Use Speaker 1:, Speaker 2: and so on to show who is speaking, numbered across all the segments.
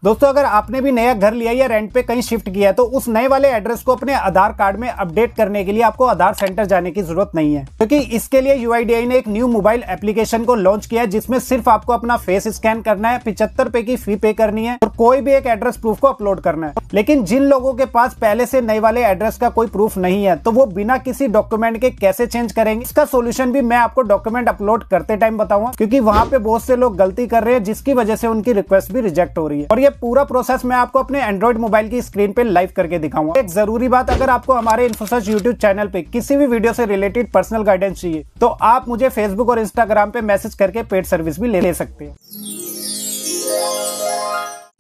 Speaker 1: दोस्तों अगर आपने भी नया घर लिया या रेंट पे कहीं शिफ्ट किया है तो उस नए वाले एड्रेस को अपने आधार कार्ड में अपडेट करने के लिए आपको आधार सेंटर जाने की जरूरत नहीं है, क्योंकि इसके लिए यूआईडीआई ने एक न्यू मोबाइल एप्लीकेशन को लॉन्च किया है जिसमें सिर्फ आपको अपना फेस स्कैन करना है, 75 रुपए की फी पे करनी है और कोई भी एक एड्रेस प्रूफ को अपलोड करना है। लेकिन जिन लोगों के पास पहले से नए वाले एड्रेस का कोई प्रूफ नहीं है तो वो बिना किसी डॉक्यूमेंट के कैसे चेंज करेंगे, इसका सोल्यूशन भी मैं आपको डॉक्यूमेंट अपलोड करते टाइम बताऊंगा, क्योंकि वहां पे बहुत से लोग गलती कर रहे हैं जिसकी वजह से उनकी रिक्वेस्ट भी रिजेक्ट हो रही है। और ये पूरा प्रोसेस मैं आपको अपने एंड्रॉइड मोबाइल की स्क्रीन पे लाइव करके दिखाऊंगा। एक जरूरी बात, अगर आपको हमारे इन्फोसर्च यूट्यूब चैनल पे किसी भी वीडियो से रिलेटेड पर्सनल गाइडेंस चाहिए तो आप मुझे फेसबुक और इंस्टाग्राम पे मैसेज करके पेड सर्विस भी ले सकते हैं।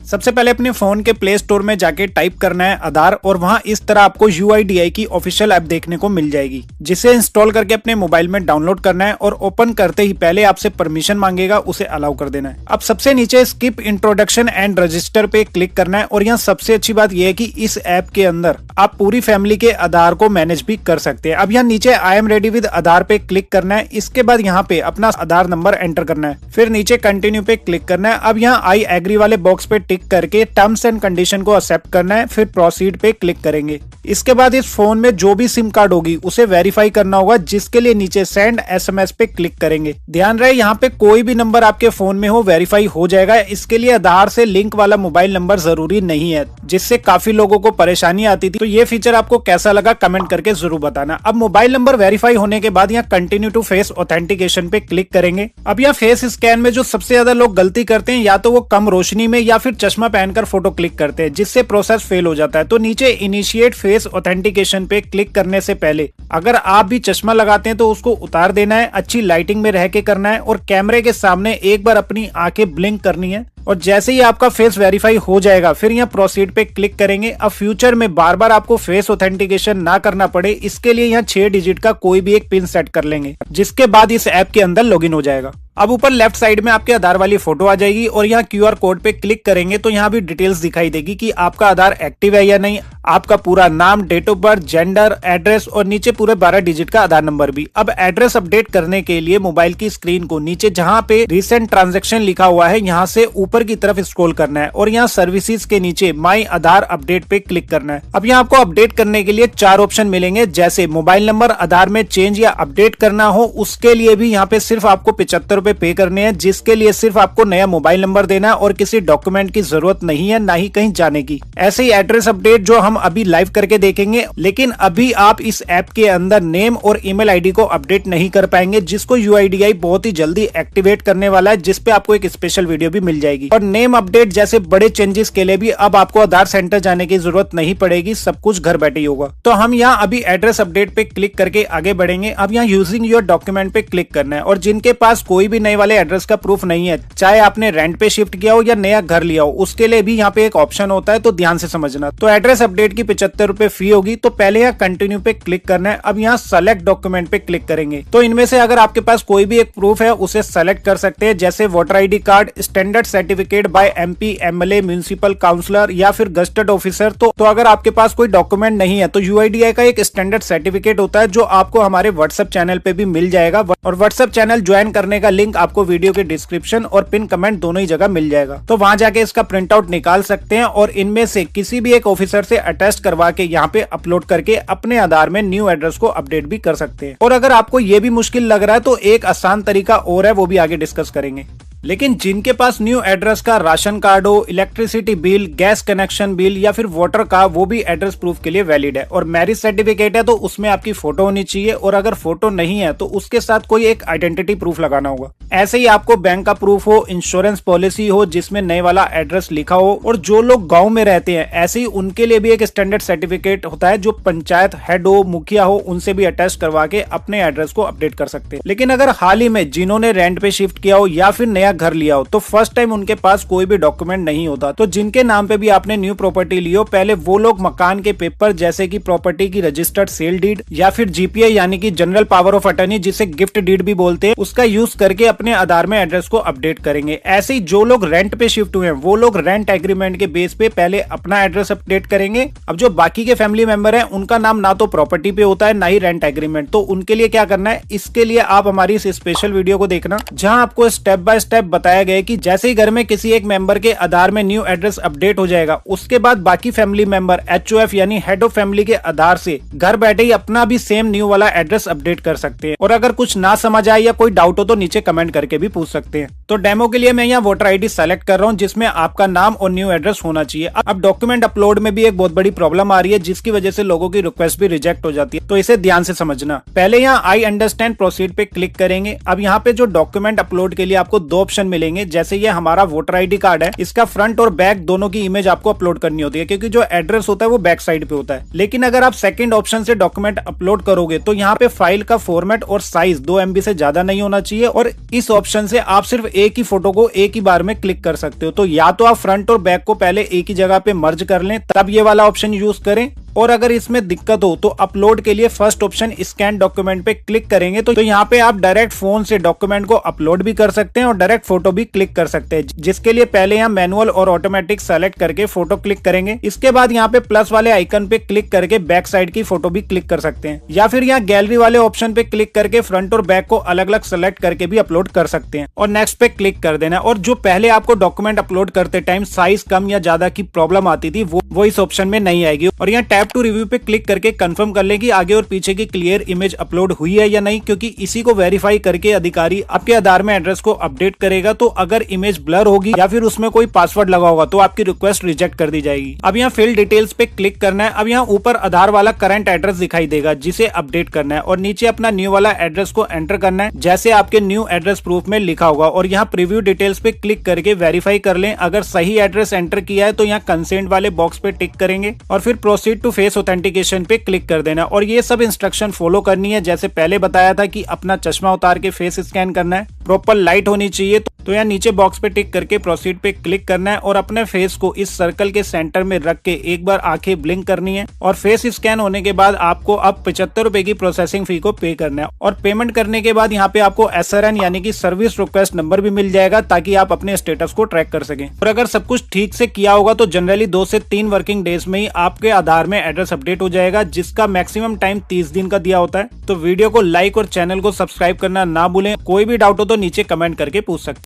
Speaker 1: सबसे पहले अपने फोन के प्ले स्टोर में जाके टाइप करना है आधार और वहां इस तरह आपको यूआईडीआई की ऑफिशियल ऐप देखने को मिल जाएगी, जिसे इंस्टॉल करके अपने मोबाइल में डाउनलोड करना है और ओपन करते ही पहले आपसे परमिशन मांगेगा, उसे अलाउ कर देना है। अब सबसे नीचे स्किप इंट्रोडक्शन एंड रजिस्टर पे क्लिक करना है और यहाँ सबसे अच्छी बात यह है कि इस ऐप के अंदर आप पूरी फैमिली के आधार को मैनेज भी कर सकते हैं। अब यहाँ नीचे आई एम रेडी विद आधार पे क्लिक करना है, इसके बाद यहाँ पे अपना आधार नंबर एंटर करना है, फिर नीचे कंटिन्यू पे क्लिक करना है। अब यहाँ आई एग्री वाले बॉक्स पे टिक करके टर्म्स एंड कंडीशन को एक्सेप्ट करना है, फिर प्रोसीड पे क्लिक करेंगे। इसके बाद इस फोन में जो भी सिम कार्ड होगी उसे वेरीफाई करना होगा, जिसके लिए नीचे सेंड एसएमएस पे क्लिक करेंगे। ध्यान रहे यहाँ पे कोई भी नंबर आपके फोन में हो वेरीफाई हो जाएगा। इसके लिए आधार से लिंक वाला मोबाइल नंबर जरूरी नहीं है, जिससे काफी लोगों को परेशानी आती थी। तो ये फीचर आपको कैसा लगा कमेंट करके जरूर बताना। अब मोबाइल नंबर वेरीफाई होने के बाद यहाँ कंटिन्यू टू फेस ऑथेंटिकेशन पे क्लिक करेंगे। अब यहाँ फेस स्कैन में जो सबसे ज्यादा लोग गलती करते हैं, या तो वो कम रोशनी में या फिर चश्मा पहनकर फोटो क्लिक करते हैं, जिससे प्रोसेस फेल हो जाता है। तो नीचे इनिशिएट फेस ऑथेंटिकेशन पे क्लिक करने से पहले अगर आप भी चश्मा लगाते हैं तो उसको उतार देना है, अच्छी लाइटिंग में रह के करना है और कैमरे के सामने एक बार अपनी आंखें ब्लिंक करनी है। और जैसे ही आपका फेस वेरीफाई हो जाएगा फिर यहाँ प्रोसीड पे क्लिक करेंगे। अब फ्यूचर में बार बार आपको फेस ऑथेंटिकेशन ना करना पड़े, इसके लिए यहाँ 6 डिजिट का कोई भी एक पिन सेट कर लेंगे, जिसके बाद इस ऐप के अंदर लॉगिन हो जाएगा। अब ऊपर लेफ्ट साइड में आपके आधार वाली फोटो आ जाएगी और यहाँ क्यूआर कोड पे क्लिक करेंगे तो यहाँ भी डिटेल्स दिखाई देगी कि आपका आधार एक्टिव है या नहीं, आपका पूरा नाम, date of birth, gender, address और नीचे पूरे 12 डिजिट का आधार नंबर भी। अब एड्रेस अपडेट करने के लिए मोबाइल की स्क्रीन को नीचे जहाँ पे रिसेंट ट्रांजेक्शन लिखा हुआ है यहाँ से ऊपर की तरफ स्क्रॉल करना है और यहाँ सर्विसेज के नीचे माई आधार अपडेट पे क्लिक करना है। अब यहाँ आपको अपडेट करने के लिए 4 ऑप्शन मिलेंगे, जैसे मोबाइल नंबर आधार में चेंज या अपडेट करना हो, उसके लिए भी यहाँ पे सिर्फ आपको 75 रुपए पे करने हैं, जिसके लिए सिर्फ आपको नया मोबाइल नंबर देना और किसी डॉक्यूमेंट की जरूरत नहीं है, ना ही कहीं जाने की। ऐसे ही एड्रेस अपडेट जो हम अभी लाइव करके देखेंगे, लेकिन अभी आप इस ऐप के अंदर नेम और ईमेल आईडी को अपडेट नहीं कर पाएंगे, जिसको यूआईडीआई बहुत ही जल्दी एक्टिवेट करने वाला है, जिसपे आपको एक स्पेशल वीडियो भी मिल जाएगी। और नेम अपडेट जैसे बड़े चेंजेस के लिए भी अब आपको आधार सेंटर जाने की जरूरत नहीं पड़ेगी, सब कुछ घर बैठे ही होगा। तो हम यहाँ अभी एड्रेस अपडेट पे क्लिक करके आगे बढ़ेंगे। अब यहाँ यूजिंग योर डॉक्यूमेंट पे क्लिक करना है और जिनके पास कोई भी नए वाले एड्रेस का प्रूफ नहीं है, चाहे आपने रेंट पे शिफ्ट किया हो या नया घर लिया हो, उसके लिए भी यहाँ पे एक ऑप्शन होता है, तो ध्यान से समझना। तो एड्रेस अपडेट की 75 रुपए फी होगी, तो पहले यहाँ कंटिन्यू पे क्लिक करना है। अब यहाँ सेलेक्ट डॉक्यूमेंट पे क्लिक करेंगे तो इनमें से अगर आपके पास कोई भी एक प्रूफ है उसे सेलेक्ट कर सकते हैं, जैसे voter ID card, standard certificate by MP, MLA, municipal councillor या फिर गजेटेड ऑफिसर। तो अगर आपके पास कोई डॉक्यूमेंट नहीं है तो यूआईडीआई का एक स्टैंडर्ड सर्टिफिकेट होता है जो आपको हमारे व्हाट्सएप चैनल पे भी मिल जाएगा, और व्हाट्सएप चैनल ज्वाइन करने का लिंक आपको वीडियो के डिस्क्रिप्शन और पिन कमेंट दोनों ही जगह मिल जाएगा। तो वहां जाके इसका प्रिंट आउट निकाल सकते हैं और इनमें से किसी भी एक ऑफिसर से अटेस्ट करवा के यहाँ पे अपलोड करके अपने आधार में न्यू एड्रेस को अपडेट भी कर सकते हैं। और अगर आपको ये भी मुश्किल लग रहा है तो एक आसान तरीका और है, वो भी आगे डिस्कस करेंगे। लेकिन जिनके पास न्यू एड्रेस का राशन कार्ड हो, electricity bill, gas connection bill या फिर वोटर का, वो भी एड्रेस प्रूफ के लिए वैलिड है। और मैरिज सर्टिफिकेट है तो उसमें आपकी फोटो होनी चाहिए, और अगर फोटो नहीं है तो उसके साथ कोई एक आइडेंटिटी प्रूफ लगाना होगा। ऐसे ही आपको बैंक का प्रूफ हो, इंश्योरेंस पॉलिसी हो जिसमें नए वाला एड्रेस लिखा हो, और जो लोग गाँव में रहते हैं ऐसे ही उनके लिए भी एक स्टैंडर्ड सर्टिफिकेट होता है जो पंचायत हेड हो, मुखिया हो, उनसे भी अटैच करवा के अपने एड्रेस को अपडेट कर सकते हैं। लेकिन अगर हाल ही में जिन्होंने रेंट पे शिफ्ट किया हो या फिर नया घर लिया हो तो फर्स्ट टाइम उनके पास कोई भी डॉक्यूमेंट नहीं होता, तो जिनके नाम पे भी आपने न्यू प्रॉपर्टी ली हो, पहले वो लोग मकान के पेपर जैसे कि प्रॉपर्टी की रजिस्टर्ड सेल डीड या फिर जीपीआई यानी कि जनरल पावर ऑफ अटर्नी, जिसे गिफ्ट डीड भी बोलते हैं, उसका यूज करके अपने आधार में एड्रेस को अपडेट करेंगे। ऐसे ही जो लोग रेंट पे शिफ्ट हुए हैं वो लोग रेंट एग्रीमेंट के बेस पे पहले अपना एड्रेस अपडेट करेंगे। अब जो बाकी के फैमिली मेंबर हैं उनका नाम ना तो प्रॉपर्टी पे होता है ना ही रेंट एग्रीमेंट, तो उनके लिए क्या करना है, इसके लिए आप हमारी इस स्पेशल वीडियो को देखना, जहां आपको स्टेप बाय स्टेप स्टेप बताया गया कि जैसे ही घर में किसी एक मेंबर के आधार में न्यू एड्रेस अपडेट हो जाएगा, उसके बाद बाकी फैमिली मेंबर HOF यानी हेड ऑफ फैमिली के आधार से घर बैठे ही अपना भी सेम न्यू वाला एड्रेस अपडेट कर सकते हैं। और अगर कुछ ना समझ आए या कोई डाउट हो तो नीचे कमेंट करके भी पूछ सकते हैं। तो डेमो के लिए मैं यहाँ वोटर ID सेलेक्ट कर रहा हूँ जिसमें आपका नाम और न्यू एड्रेस होना चाहिए। अब डॉक्यूमेंट अपलोड में भी एक बहुत बड़ी प्रॉब्लम आ रही है जिसकी वजह से लोगों की रिक्वेस्ट भी रिजेक्ट हो जाती है, तो इसे ध्यान से समझना। पहले यहाँ आई अंडरस्टैंड प्रोसीड पे क्लिक करेंगे। अब यहाँ पे जो डॉक्यूमेंट अपलोड के लिए आपको दो ऑप्शन मिलेंगे। जैसे ये हमारा वोटर ID कार्ड है, इसका फ्रंट और बैक दोनों की इमेज आपको अपलोड करनी होती है क्योंकि जो एड्रेस होता है वो बैक साइड पे होता है। लेकिन अगर आप सेकंड ऑप्शन से डॉक्यूमेंट अपलोड करोगे तो यहाँ पे फाइल का फॉर्मेट और साइज 2 MB से ज्यादा नहीं होना चाहिए और इस ऑप्शन से आप सिर्फ एक ही फोटो को एक ही बार में क्लिक कर सकते हो। तो या तो आप फ्रंट और बैक को पहले एक ही जगह पे मर्ज कर लें, तब ये वाला ऑप्शन यूज करें। और अगर इसमें दिक्कत हो तो अपलोड के लिए फर्स्ट ऑप्शन स्कैन डॉक्यूमेंट पे क्लिक करेंगे तो यहाँ पे आप डायरेक्ट फोन से डॉक्यूमेंट को अपलोड भी कर सकते हैं और डायरेक्ट फोटो भी क्लिक कर सकते हैं, जिसके लिए पहले यहाँ मैनुअल और ऑटोमेटिक सेलेक्ट करके फोटो क्लिक करेंगे। इसके बाद यहाँ पे प्लस वाले आइकन पे क्लिक करके बैक साइड की फोटो भी क्लिक कर सकते हैं, या फिर यहाँ गैलरी वाले ऑप्शन पे क्लिक करके फ्रंट और बैक को अलग अलग सेलेक्ट करके भी अपलोड कर सकते हैं और नेक्स्ट पे क्लिक कर देना। और जो पहले आपको डॉक्यूमेंट अपलोड करते टाइम साइज कम या ज्यादा की प्रॉब्लम आती थी वो इस ऑप्शन में नहीं आएगी। और यहाँ टैप टू रिव्यू पे क्लिक करके कंफर्म कर लें कि आगे और पीछे की क्लियर इमेज अपलोड हुई है या नहीं, क्योंकि इसी को वेरीफाई करके अधिकारी आपके आधार में एड्रेस को अपडेट करेगा। तो अगर इमेज ब्लर होगी या फिर उसमें कोई पासवर्ड लगा होगा तो आपकी रिक्वेस्ट रिजेक्ट कर दी जाएगी। अब यहाँ फिल डिटेल्स पे क्लिक करना है। अब यहाँ ऊपर आधार वाला करंट एड्रेस दिखाई देगा जिसे अपडेट करना है और नीचे अपना न्यू वाला एड्रेस को एंटर करना है जैसे आपके न्यू एड्रेस प्रूफ में लिखा होगा। और यहाँ प्रीव्यू डिटेल्स पे क्लिक करके वेरीफाई कर लें। अगर सही एड्रेस एंटर किया है तो यहाँ कंसेंट वाले बॉक्स पे टिक करेंगे और फिर प्रोसीड टू फेस ऑथेंटिकेशन पे क्लिक कर देना। और ये सब इंस्ट्रक्शन फॉलो करनी है। जैसे पहले बताया था कि अपना चश्मा उतार के फेस स्कैन करना है, प्रॉपर लाइट होनी चाहिए। तो यहाँ नीचे बॉक्स पे टिक करके प्रोसीड पे क्लिक करना है और अपने फेस को इस सर्कल के सेंटर में रख के एक बार आंखें ब्लिंक करनी है। और फेस स्कैन होने के बाद आपको अब 75 रुपए की प्रोसेसिंग फी को पे करना है। और पेमेंट करने के बाद यहाँ पे आपको SRN यानी कि सर्विस रिक्वेस्ट नंबर भी मिल जाएगा ताकि आप अपने स्टेटस को ट्रैक कर सकें। और अगर सब कुछ ठीक से किया होगा तो जनरली 2 से 3 वर्किंग डेज में ही आपके आधार में एड्रेस अपडेट हो जाएगा, जिसका मैक्सिमम टाइम 30 दिन का दिया होता है। तो वीडियो को लाइक और चैनल को सब्सक्राइब करना ना भूलें। कोई भी डाउट हो तो नीचे कमेंट करके पूछ सकते हैं।